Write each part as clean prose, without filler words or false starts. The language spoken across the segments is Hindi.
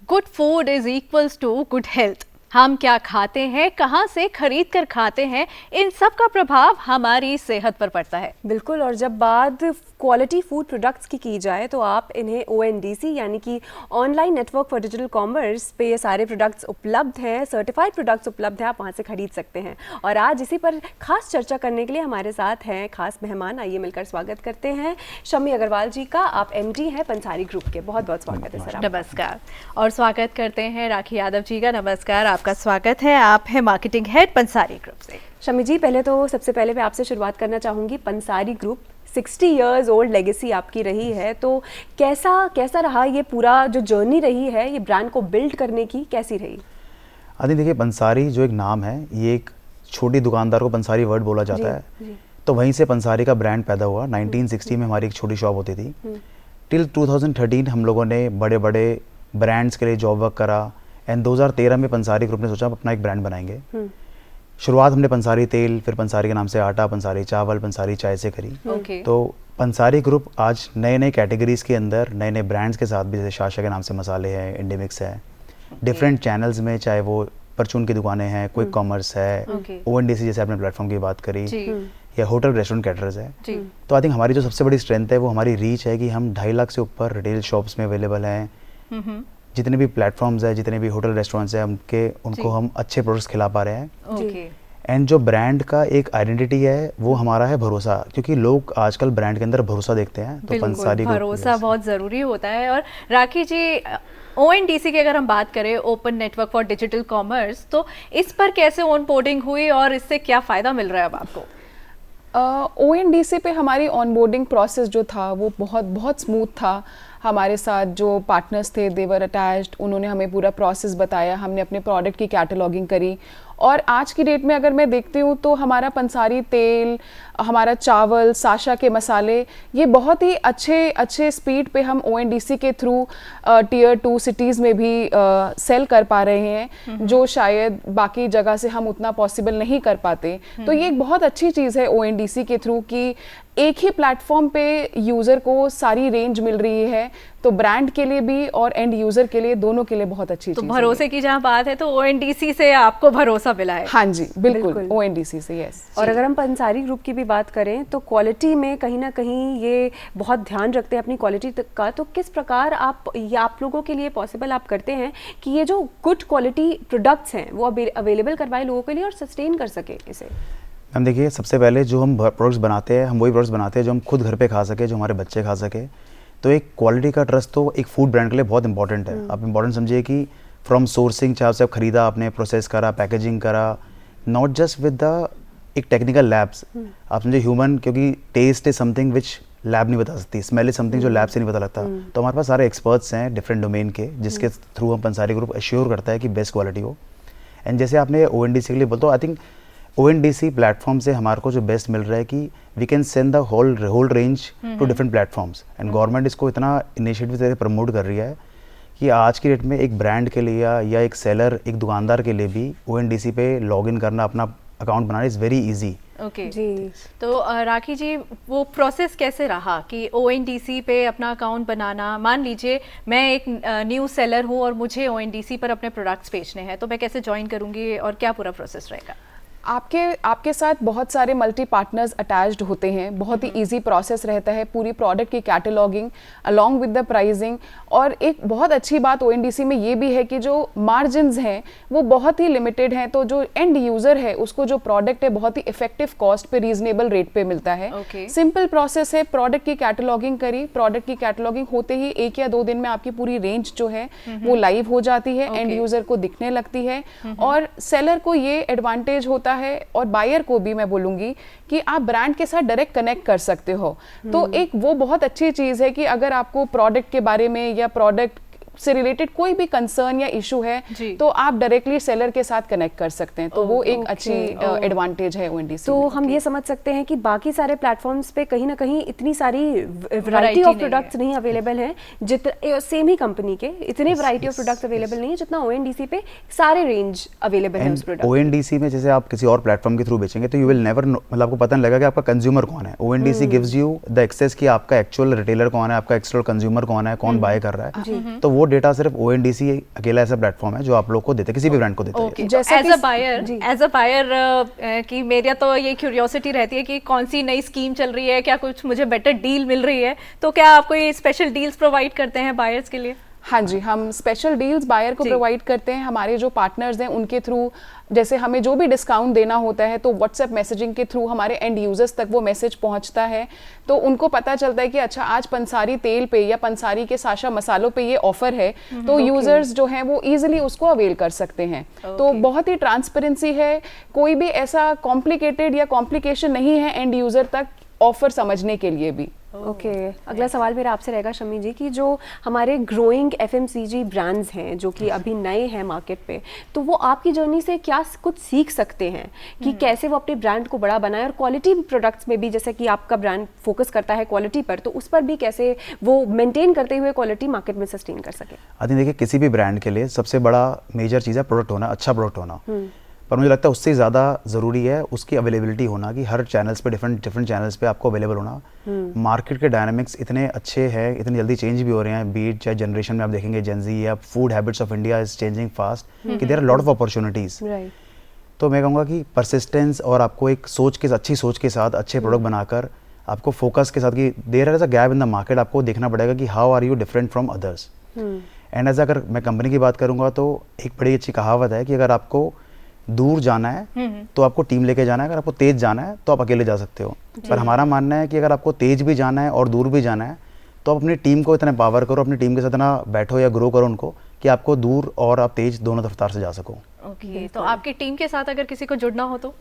Good food is equals to good health. हम क्या खाते हैं, कहाँ से खरीद कर खाते हैं, इन सब का प्रभाव हमारी सेहत पर पड़ता है। बिल्कुल। और जब बात क्वालिटी फूड प्रोडक्ट्स की जाए तो आप इन्हें ONDC यानी कि online network for digital commerce पे ये सारे प्रोडक्ट्स उपलब्ध हैं, सर्टिफाइड प्रोडक्ट्स उपलब्ध हैं, आप वहाँ से खरीद सकते हैं। और आज इसी पर खास चर्चा करने के लिए हमारे साथ हैं खास मेहमान। आइए मिलकर स्वागत करते हैं शम्मी अग्रवाल जी का। आप MD हैं पंसारी ग्रुप के। बहुत बहुत स्वागत है सर। नमस्कार। और स्वागत करते हैं राखी यादव जी का। नमस्कार, आपका स्वागत है। आप हैं मार्केटिंग हेड पंसारी ग्रुप से। शम्मी जी, सबसे पहले मैं आपसे शुरुआत करना चाहूँगी। पंसारी ग्रुप 60 इयर्स ओल्ड लेगेसी आपकी रही है, तो कैसा रहा ये पूरा जो जर्नी रही है ये ब्रांड को बिल्ड करने की, कैसी रही? आदि देखिए, पंसारी जो एक नाम है, ये एक छोटी दुकानदार को पंसारी वर्ड बोला जाता है। तो वहीं से पंसारी का ब्रांड पैदा हुआ। 1960 में हमारी एक छोटी शॉप होती थी। टिल 2013 हम लोगों ने बड़े बड़े ब्रांड्स के लिए जॉब वर्क करा एंड 2013 में पंसारी ग्रुप ने सोचा अपना एक ब्रांड बनाएंगे। शुरुआत हमने पंसारी तेल, फिर पंसारी के नाम से आटा, पंसारी चावल, पंसारी चाय से करी। तो पंसारी ग्रुप आज नए नए कैटेगरीज के अंदर नए नए ब्रांड्स के साथ भी, जैसे शाशा के नाम से मसाले हैं, इंडीमिक्स है, डिफरेंट चैनल्स में, चाहे वो परचून की दुकानें हैं, क्विक कॉमर्स है, ONDC जैसे आपने प्लेटफॉर्म की बात करी, या होटल रेस्टोरेंट कैटरर्स है। तो आई थिंक हमारी जो सबसे बड़ी स्ट्रेंथ है वो हमारी रीच है कि हम 2.5 लाख से ऊपर रिटेल शॉप्स में अवेलेबल हैं। जितने भी प्लेटफॉर्म्स है, जितने भी होटल रेस्टोरेंट्स हैं, उनको हम अच्छे प्रोडक्ट्स खिला पा रहे हैं। एंड जो ब्रांड का एक आइडेंटिटी है वो हमारा है भरोसा, क्योंकि लोग आजकल ब्रांड के अंदर भरोसा देखते हैं। तो पंसारी भरोसा बहुत ज़रूरी होता है। और राखी जी, ONDC की अगर हम बात करें, open network for digital commerce, तो इस पर कैसे ऑनबोर्डिंग हुई और इससे क्या फ़ायदा मिल रहा है अब आपको? ONDC पे हमारी ऑनबोर्डिंग प्रोसेस जो था वो बहुत स्मूथ था। हमारे साथ जो पार्टनर्स थे देवर अटैच्ड, उन्होंने हमें पूरा प्रोसेस बताया, हमने अपने प्रोडक्ट की कैटलॉगिंग करी। और आज की डेट में अगर मैं देखती हूँ तो हमारा पंसारी तेल, हमारा चावल, साशा के मसाले, ये बहुत ही अच्छे स्पीड पे हम ONDC के थ्रू Tier 2 सिटीज़ में भी सेल कर पा रहे हैं, जो शायद बाकी जगह से हम उतना पॉसिबल नहीं कर पाते। तो ये एक बहुत अच्छी चीज़ है ONDC के थ्रू कि एक ही प्लेटफॉर्म पे यूज़र को सारी रेंज मिल रही है। तो ब्रांड के लिए भी और एंड यूज़र के लिए, दोनों के लिए बहुत अच्छी चीज़ है। तो भरोसे की जहाँ बात है तो ONDC से आपको भरोसा मिला है। हाँ जी, बिल्कुल ONDC से, यस। और अगर हम पंसारी ग्रुप की भी बात करें तो क्वालिटी में कहीं ना कहीं ये बहुत ध्यान रखते हैं अपनी क्वालिटी का। तो किस प्रकार आप लोगों के लिए पॉसिबल आप करते हैं कि ये जो गुड क्वालिटी प्रोडक्ट्स हैं वो अवेलेबल करवाएं लोगों के लिए और सस्टेन कर सके इसे? हम देखिए, सबसे पहले जो हम प्रोडक्ट्स बनाते हैं, हम वही प्रोडक्ट्स बनाते हैं जो हम खुद घर पे खा सके, जो हमारे बच्चे खा सके। तो एक क्वालिटी का ट्रस्ट तो एक फूड ब्रांड के लिए बहुत इंपॉर्टेंट है। आप इंपॉर्टेंट समझिए कि फ्रॉम सोर्सिंग, चाहे से आप खरीदा, आपने प्रोसेस करा, पैकेजिंग करा, नॉट जस्ट विद द एक टेक्निकल लैब्स। आप समझे ह्यूमन, क्योंकि taste is something which lab नहीं बता सकती, स्मेल इज समथिंग जो लैब से नहीं पता लगता। तो हमारे पास सारे एक्सपर्ट्स हैं डिफरेंट डोमेन के, जिसके थ्रू हम पंसारी ग्रुप अश्योर करता है कि बेस्ट क्वालिटी हो। एंड जैसे आपने ONDC के लिए बोलते हो, आई थिंक ONDC प्लेटफॉर्म से हमारे को जो बेस्ट मिल रहा है कि we can send the whole range to different platforms. And government इसको इतना इनिशिएटिव से प्रमोट कर रही है कि आज की डेट में एक ब्रांड के लिए या एक सेलर, एक दुकानदार के लिए भी ONDC पे लॉगिन करना, अपना अकाउंट बनाना is very easy. Okay ji. तो राखी जी, वो प्रोसेस कैसे रहा कि ONDC पे अपना अकाउंट बनाना? मान लीजिए मैं एक न्यू सेलर हूँ और मुझे ONDC पर अपने प्रोडक्ट्स बेचने हैं, तो मैं कैसे ज्वाइन करूँगी और क्या पूरा प्रोसेस रहेगा? आपके साथ बहुत सारे मल्टी पार्टनर्स अटैच्ड होते हैं। बहुत ही इजी प्रोसेस रहता है, पूरी प्रोडक्ट की cataloguing along with the pricing. और एक बहुत अच्छी बात ONDC में ये भी है कि जो मार्जिन्स हैं वो बहुत ही लिमिटेड हैं। तो जो एंड यूज़र है उसको जो प्रोडक्ट है बहुत ही इफेक्टिव कॉस्ट पे, रीजनेबल रेट पे मिलता है। सिंपल प्रोसेस है, प्रोडक्ट की कैटलॉगिंग करी, प्रोडक्ट की कैटलॉगिंग होते ही 1 या 2 दिन में आपकी पूरी रेंज जो है वो लाइव हो जाती है, एंड यूज़र को दिखने लगती है। और सेलर को ये एडवांटेज होता है, और बायर को भी मैं बोलूंगी कि आप ब्रांड के साथ डायरेक्ट कनेक्ट कर सकते हो। तो एक वो बहुत अच्छी चीज़ है कि अगर आपको प्रोडक्ट के बारे में या प्रोडक्ट से रिलेटेड कोई भी कंसर्न या इशू है तो आप डायरेक्टली सेलर के साथ कनेक्ट कर सकते हैं। तो वो एक अच्छी एडवांटेज है ONDC। तो हम ये समझ सकते हैं कि बाकी सारे प्लेटफॉर्म्स पे कहीं ना कहीं इतनी सारी वैरायटी ऑफ प्रोडक्ट्स नहीं अवेलेबल हैं, सेम ही कंपनी के इतने वैरायटी ऑफ प्रोडक्ट्स अवेलेबल नहीं है जितना ONDC पे सारे रेंज अवेलेबल है उस प्रोडक्ट। ONDC में जैसे आप किसी और प्लेटफॉर्म के थ्रू बेचेंगे तो यू विल नेवर, मतलब आपको पता नहीं लगेगा कि आपका कंज्यूमर कौन है। ONDC gives you the access कि आपका एक्चुअल रिटेलर कौन है, आपका एक्चुअल कंज्यूमर कौन है, कौन बाय कर रहा है। तो वो डेटा सिर्फ ONDC अकेला ऐसा प्लेटफॉर्म है जो आप लोग को देते हैं, किसी भी ब्रांड को देते हैं। ओके, जैसा एज कि- अ बायर कि मेरा तो ये क्यूरियोसिटी रहती है कि कौन सी नई स्कीम चल रही है, क्या कुछ मुझे बेटर डील मिल रही है, तो क्या आप कोई स्पेशल डील्स प्रोवाइड करते हैं बायर्स के लिए? हाँ जी, हम स्पेशल डील्स बायर को जी। प्रोवाइड करते हैं। हमारे जो पार्टनर्स हैं उनके थ्रू, जैसे हमें जो भी डिस्काउंट देना होता है तो व्हाट्सएप मैसेजिंग के थ्रू हमारे एंड यूजर्स तक वो मैसेज पहुंचता है, तो उनको पता चलता है कि अच्छा आज पंसारी तेल पे या पंसारी के साशा मसालों पे ये ऑफर है, तो यूजर्स जो हैं वो इजीली उसको अवेल कर सकते हैं। तो बहुत ही ट्रांसपेरेंसी है, कोई भी ऐसा कॉम्प्लिकेटेड या कॉम्प्लिकेशन नहीं है एंड यूजर तक ऑफर समझने के लिए भी। ओके, अगला सवाल मेरा आपसे रहेगा शमी जी कि जो हमारे ग्रोइंग FMCG ब्रांड्स हैं जो कि अभी नए हैं मार्केट पे, तो वो आपकी जर्नी से क्या कुछ सीख सकते हैं कि कैसे वो अपने ब्रांड को बड़ा बनाए, और क्वालिटी प्रोडक्ट्स में भी जैसे कि आपका ब्रांड फोकस करता है क्वालिटी पर, तो उस पर भी कैसे वो मेंटेन करते हुए क्वालिटी मार्केट में सस्टेन कर सके? आई थिंक देखिए, किसी भी ब्रांड के लिए सबसे बड़ा मेजर चीज़ है प्रोडक्ट होना, अच्छा प्रोडक्ट होना। पर मुझे लगता है उससे ज़्यादा ज़रूरी है उसकी अवेलेबिलिटी होना, कि हर चैनल्स पे डिफरेंट चैनल्स पे आपको अवेलेबल होना। मार्केट के डायनामिक्स इतने अच्छे हैं, इतनी जल्दी चेंज भी हो रहे हैं, बीट चाहे जनरेशन में आप देखेंगे जेनजी या food habits of India is changing fast, कि there are lot of opportunities. तो मैं कहूँगा कि परसिस्टेंस और आपको एक अच्छी सोच के साथ अच्छे प्रोडक्ट बनाकर आपको फोकस के साथ, कि there is a gap in the market, आपको देखना पड़ेगा कि how are you different from others. And as अगर मैं कंपनी की बात करूँगा तो एक बड़ी अच्छी कहावत है कि अगर आपको दूर जाना है तो आपको टीम लेके जाना है, अगर आपको तेज जाना है तो आप अकेले जा सकते हो। पर हमारा मानना है कि अगर आपको तेज भी जाना है और दूर भी जाना है तो आप अपनी टीम को इतना पावर करो, अपनी टीम के साथ इतना बैठो या ग्रो करो उनको, कि आपको दूर और आप तेज दोनों रफ्तार से जा सको। ओके, तो आपकी टीम के साथ अगर किसी को जुड़ना हो तो?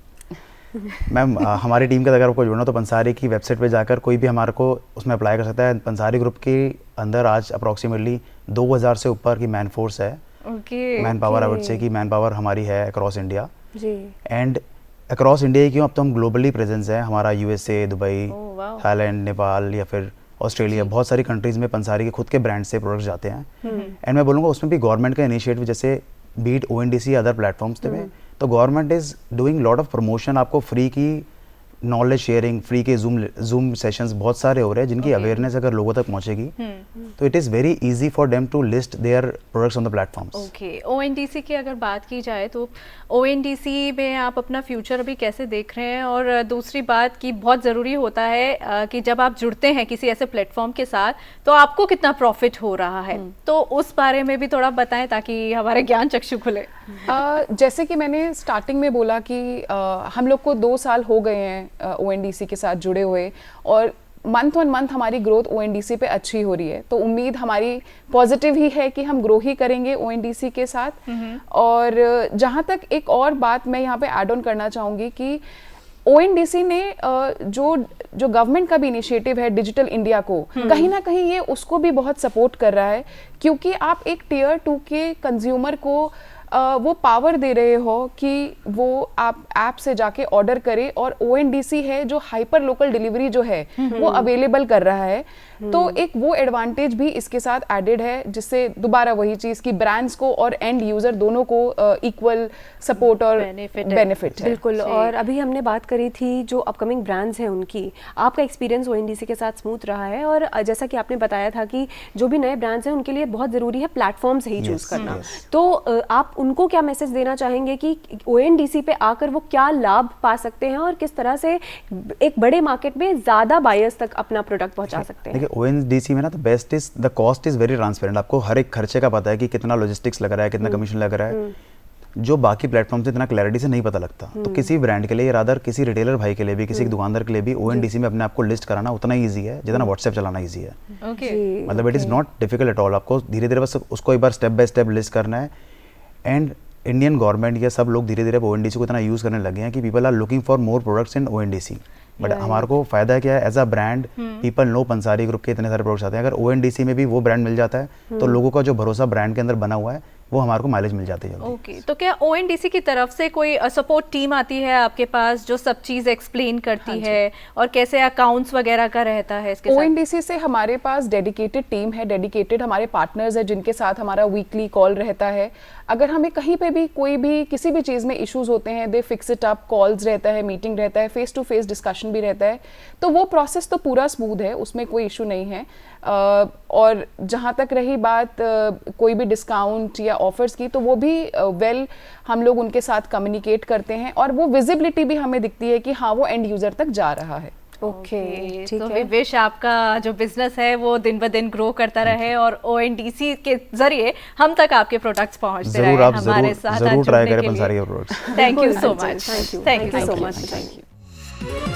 मैम हमारी टीम के साथ अगर आपको जुड़ना तो पंसारी की वेबसाइट पे जाकर कोई भी हमारे को उसमें अप्लाई कर सकता है। पंसारी ग्रुप के अंदर आज अप्रॉक्सीमेटली 2000 से ऊपर की मैन फोर्स है, man power. I would say कि मैन पावर हमारी है अक्रॉस इंडिया जी। एंड अक्रॉस इंडिया क्यों, अब तो हम ग्लोबली प्रेजेंस है, हमारा USA, दुबई, थाईलैंड, नेपाल या फिर ऑस्ट्रेलिया, बहुत सारी कंट्रीज में पंसारी के खुद के ब्रांड से प्रोडक्ट्स जाते हैं। एंड मैं बोलूँगा उसमें भी गवर्नमेंट का इनिशिएटिव, जैसे बीट ONDC अदर प्लेटफॉर्म्स में, तो government is doing lot of promotion, आपको फ्री की नॉलेज शेयरिंग, फ्री के जूम सेशंस बहुत सारे हो रहे हैं जिनकी अवेयरनेस अगर लोगों तक पहुंचेगी तो it is very easy for them to list their products on the platforms. Okay, ONDC की अगर बात की जाए तो ONDC में आप अपना फ्यूचर अभी कैसे देख रहे हैं? और दूसरी बात कि बहुत ज़रूरी होता है कि जब आप जुड़ते हैं किसी ऐसे प्लेटफॉर्म के साथ तो आपको कितना प्रॉफिट हो रहा है, तो उस बारे में भी थोड़ा बताएं ताकि हमारे ज्ञान चक्षु खुले। जैसे कि मैंने स्टार्टिंग में बोला कि हम लोग को 2 साल हो गए हैं ONDC के साथ जुड़े हुए, और मंथ ऑन मंथ हमारी ग्रोथ ONDC पे अच्छी हो रही है, तो उम्मीद हमारी पॉजिटिव ही है कि हम ग्रो ही करेंगे ONDC के साथ। और जहाँ तक एक और बात मैं यहाँ पे ऐड ऑन करना चाहूँगी कि ONDC ने जो गवर्नमेंट का भी इनिशिएटिव है डिजिटल इंडिया को, कहीं ना कहीं ये उसको भी बहुत सपोर्ट कर रहा है, क्योंकि आप एक टियर 2 के कंज्यूमर को वो पावर दे रहे हो कि वो आप ऐप से जाके ऑर्डर करे, और ONDC है जो हाइपर लोकल डिलीवरी जो है वो अवेलेबल कर रहा है, तो एक वो एडवांटेज भी इसके साथ एडेड है, जिससे दोबारा वही चीज़ कि ब्रांड्स को और एंड यूज़र दोनों को इक्वल सपोर्ट और बेनिफिट है। बिल्कुल। और अभी हमने बात करी थी जो अपकमिंग ब्रांड्स हैं उनकी, आपका एक्सपीरियंस ONDC के साथ स्मूथ रहा है, और जैसा कि आपने बताया था कि जो भी नए ब्रांड्स हैं उनके लिए बहुत ज़रूरी है प्लेटफॉर्म सही चूज़ करना। तो आप उनको क्या मैसेज देना चाहेंगे कि ONDC पे आकर वो क्या लाभ पा सकते हैं और किस तरह से एक बड़े मार्केट में ज़्यादा बायर्स तक अपना प्रोडक्ट पहुंचा सकते हैं? ONDC में ना तो best is the cost is very transparent, आपको हर एक खर्चे का पता है कि कितना लॉजिस्टिक्स लग रहा है, कितना कमीशन लग रहा है, जो बाकी प्लेटफॉर्म से इतना क्लैरिटी से नहीं पता लगता। तो किसी ब्रांड के लिए, रादर किसी रिटेलर भाई के लिए भी, किसी दुकानदार के लिए भी ONDC में अपने आप को लिस्ट कराना उतना ही ईजी है जितना व्हाट्सएप चलाना ईजी है। मतलब it is not difficult at all, आपको धीरे धीरे बस उसको एक बार स्टेप बाय स्टेप लिस्ट करना है। एंड इंडियन गवर्नमेंट या सब लोग धीरे धीरे ONDC को इतना यूज़ करने लगे हैं कि people are looking for more products in ONDC। But हमारे को फायदा क्या है, as a brand people know Pansari group के इतने सारे प्रोडक्ट्स आते हैं, अगर ONDC में भी वो ब्रांड मिल जाता है तो लोगों का जो भरोसा ब्रांड के अंदर बना हुआ है वो हमारे को माइलेज मिल जाती है। ओके, तो क्या ONDC की तरफ से कोई सपोर्ट टीम आती है आपके पास जो सब चीज़ एक्सप्लेन करती है, और कैसे अकाउंट्स वगैरह का रहता है इसके साथ? ONDC से हमारे पास डेडिकेटेड टीम है, डेडिकेटेड हमारे पार्टनर्स है जिनके साथ हमारा वीकली कॉल रहता है। अगर हमें कहीं पे भी कोई भी किसी भी चीज़ में इश्यूज होते हैं, दे फिक्स इट अप, कॉल्स रहता है, मीटिंग रहता है, फेस टू फेस डिस्कशन भी रहता है, तो वो प्रोसेस तो पूरा स्मूथ है, उसमें कोई इशू नहीं है। और जहाँ तक रही बात कोई भी डिस्काउंट या ऑफर्स की, तो वो भी हम लोग उनके साथ कम्युनिकेट करते हैं और वो विजिबिलिटी भी हमें दिखती है कि हाँ वो एंड यूज़र तक जा रहा है। ओके, ठीक तो है। विश आपका जो बिजनेस है वो दिन ब दिन ग्रो करता रहे और ONDC के जरिए हम तक आपके प्रोडक्ट्स पहुंचते रहे। जरूर आप हमारे साथ जरूर ट्राई जुड़ने करें के लिए। पंसारी के प्रोडक्ट्स। थैंक यू सो बिल्कुल, much. Thank you, thank thank you you so so much. Much, thank you.